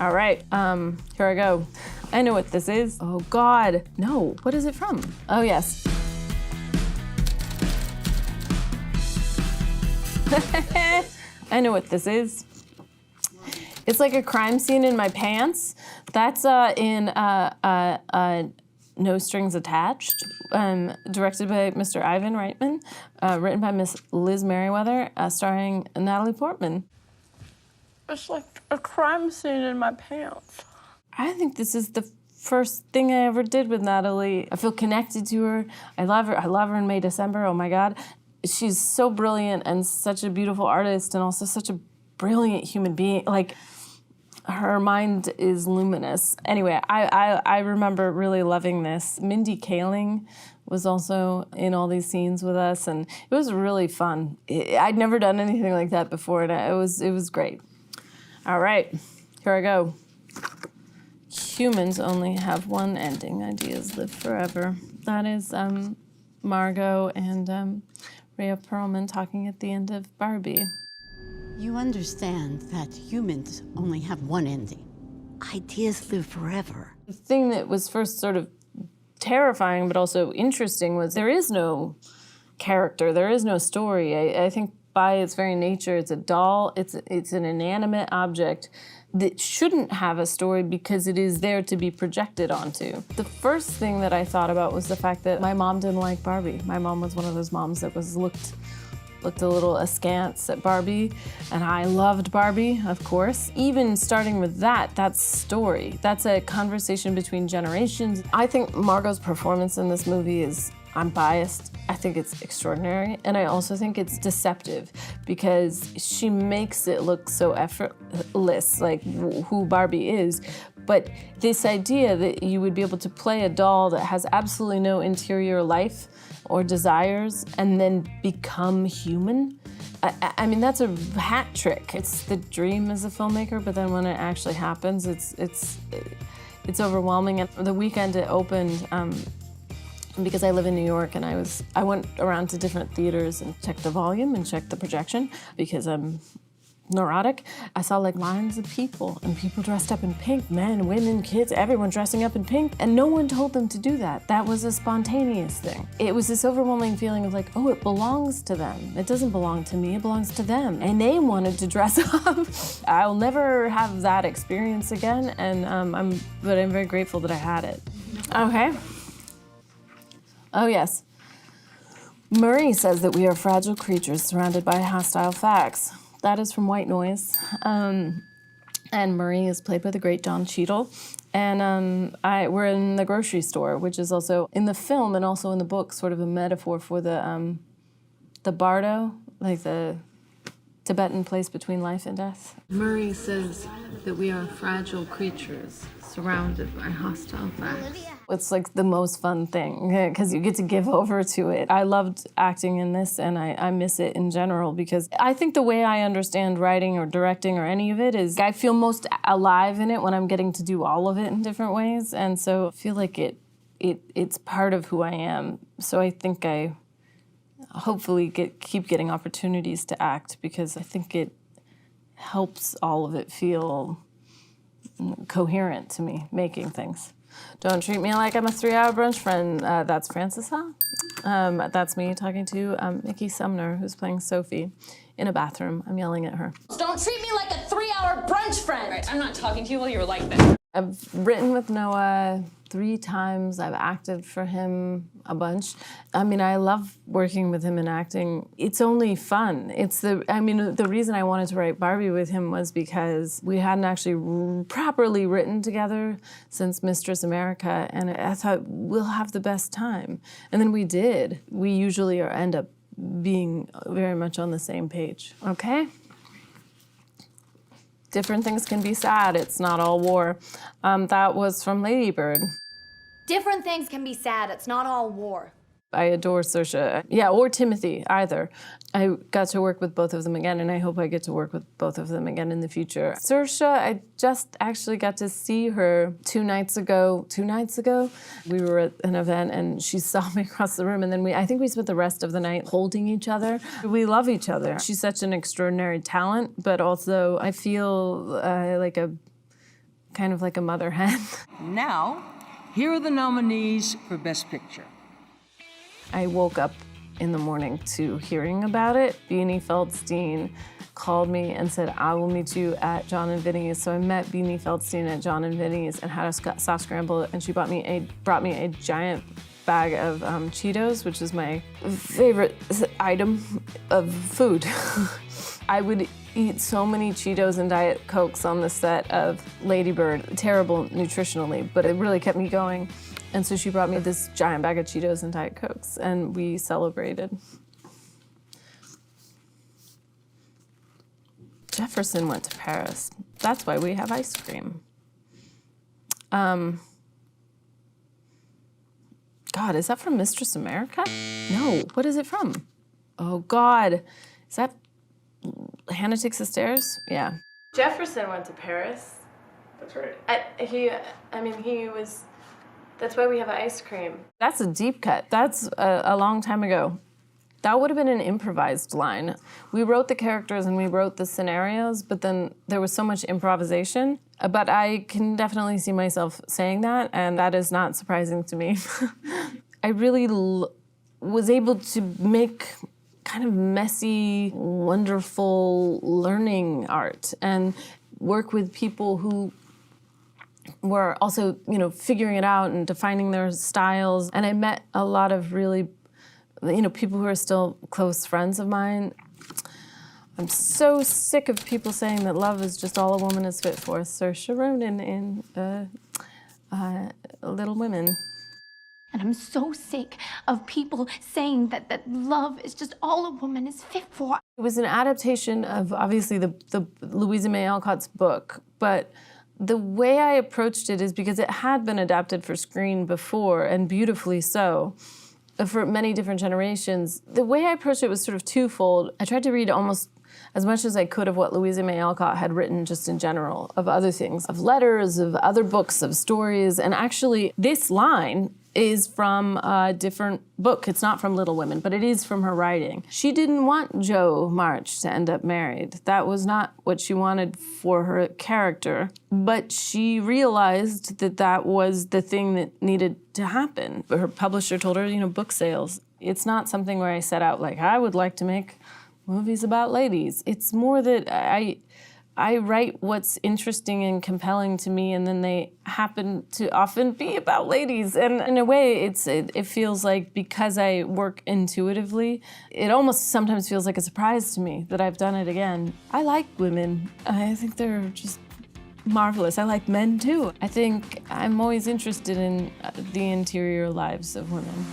All right, here I go. I know what this is. Oh God, no, what is it from? Oh yes. I know what this is. It's like a crime scene in my pants. That's in No Strings Attached, directed by Mr. Ivan Reitman, written by Miss Liz Merriweather, starring Natalie Portman. It's like a crime scene in my pants. I think this is the first thing I ever did with Natalie. I feel connected to her. I love her. I love her in May, December. Oh my God. She's so brilliant and such a beautiful artist and also such a brilliant human being. Like, her mind is luminous. Anyway, I remember really loving this. Mindy Kaling was also in all these scenes with us, and it was really fun. I'd never done anything like that before, and it was great. All right, here I go. Humans only have one ending. Ideas live forever. That is Margot and Rhea Perlman talking at the end of Barbie. You understand that humans only have one ending. Ideas live forever. The thing that was first sort of terrifying but also interesting was there is no character, there is no story. I think by its very nature, it's a doll, it's an inanimate object that shouldn't have a story because it is there to be projected onto. The first thing that I thought about was the fact that my mom didn't like Barbie. My mom was one of those moms that was looked a little askance at Barbie, and I loved Barbie, of course. Even starting with that's story. That's a conversation between generations. I think Margot's performance in this movie is, I'm biased, I think it's extraordinary, and I also think it's deceptive because she makes it look so effortless, like who Barbie is. But this idea that you would be able to play a doll that has absolutely no interior life or desires and then become human, I mean, that's a hat trick. It's the dream as a filmmaker, but then when it actually happens, it's overwhelming. And the weekend it opened, because I live in New York, and I went around to different theaters and checked the volume and checked the projection because I'm neurotic. I saw like lines of people and people dressed up in pink, men, women, kids, everyone dressing up in pink, and no one told them to do that. That was a spontaneous thing. It was this overwhelming feeling of like, oh, it belongs to them. It doesn't belong to me, it belongs to them. And they wanted to dress up. I'll never have that experience again, and but I'm very grateful that I had it. Okay. Oh yes. Murray says that we are fragile creatures surrounded by hostile facts. That is from White Noise. And Murray is played by the great Don Cheadle. And we're in the grocery store, which is also in the film and also in the book sort of a metaphor for the bardo, like the Tibetan place between life and death. Murray says that we are fragile creatures surrounded by hostile facts. It's like the most fun thing because you get to give over to it. I loved acting in this, and I miss it in general because I think the way I understand writing or directing or any of it is I feel most alive in it when I'm getting to do all of it in different ways, and so I feel like it's part of who I am. So I think I hopefully keep getting opportunities to act because I think it helps all of it feel coherent to me, making things. Don't treat me like I'm a 3-hour brunch friend. That's Frances Ha. That's me talking to Mickey Sumner, who's playing Sophie, in a bathroom. I'm yelling at her. Don't treat me like a 3-hour brunch friend. Right, I'm not talking to you while you're like this. I've written with Noah 3 times. I've acted for him a bunch. I mean, I love working with him and acting. It's only fun. The reason I wanted to write Barbie with him was because we hadn't actually properly written together since Mistress America, and I thought we'll have the best time. And then we did. We usually end up being very much on the same page. Okay? Different things can be sad. It's not all war. That was from Lady Bird. Different things can be sad. It's not all war. I adore Saoirse. Yeah, or Timothy, either. I got to work with both of them again, and I hope I get to work with both of them again in the future. Saoirse, I just actually got to see her 2 nights ago. 2 nights ago, we were at an event, and she saw me across the room, and then I think we spent the rest of the night holding each other. We love each other. She's such an extraordinary talent, but also I feel like a kind of like a mother hen. Now, here are the nominees for Best Picture. I woke up in the morning to hearing about it. Beanie Feldstein called me and said, I will meet you at John and Vinny's. So I met Beanie Feldstein at John and Vinny's and had a soft scramble, and she brought me a giant bag of Cheetos, which is my favorite item of food. I would eat so many Cheetos and Diet Cokes on the set of Lady Bird. Terrible nutritionally, but it really kept me going. And so she brought me this giant bag of Cheetos and Diet Cokes, and we celebrated. Jefferson went to Paris. That's why we have ice cream. God, is that from Mistress America? No, what is it from? Oh God, is that Hannah Takes the Stairs? Yeah. Jefferson went to Paris. That's right. He was, that's why we have ice cream. That's a deep cut. That's a long time ago. That would have been an improvised line. We wrote the characters and we wrote the scenarios, but then there was so much improvisation. But I can definitely see myself saying that, and that is not surprising to me. I really was able to make kind of messy, wonderful learning art and work with people who were also, figuring it out and defining their styles. And I met a lot of really, people who are still close friends of mine. I'm so sick of people saying that love is just all a woman is fit for. Saoirse Ronan in Little Women. And I'm so sick of people saying that love is just all a woman is fit for. It was an adaptation of, obviously, the Louisa May Alcott's book, but the way I approached it is because it had been adapted for screen before, and beautifully so, for many different generations. The way I approached it was sort of twofold. I tried to read almost as much as I could of what Louisa May Alcott had written just in general, of other things, of letters, of other books, of stories, and actually this line is from a different book. It's not from Little Women, but it is from her writing. She didn't want Joe March to end up married. That was not what she wanted for her character, but she realized that that was the thing that needed to happen. Her publisher told her, book sales. It's not something where I set out like, I would like to make movies about ladies. It's more that I write what's interesting and compelling to me, and then they happen to often be about ladies. And in a way, it feels like, because I work intuitively, it almost sometimes feels like a surprise to me that I've done it again. I like women. I think they're just marvelous. I like men too. I think I'm always interested in the interior lives of women.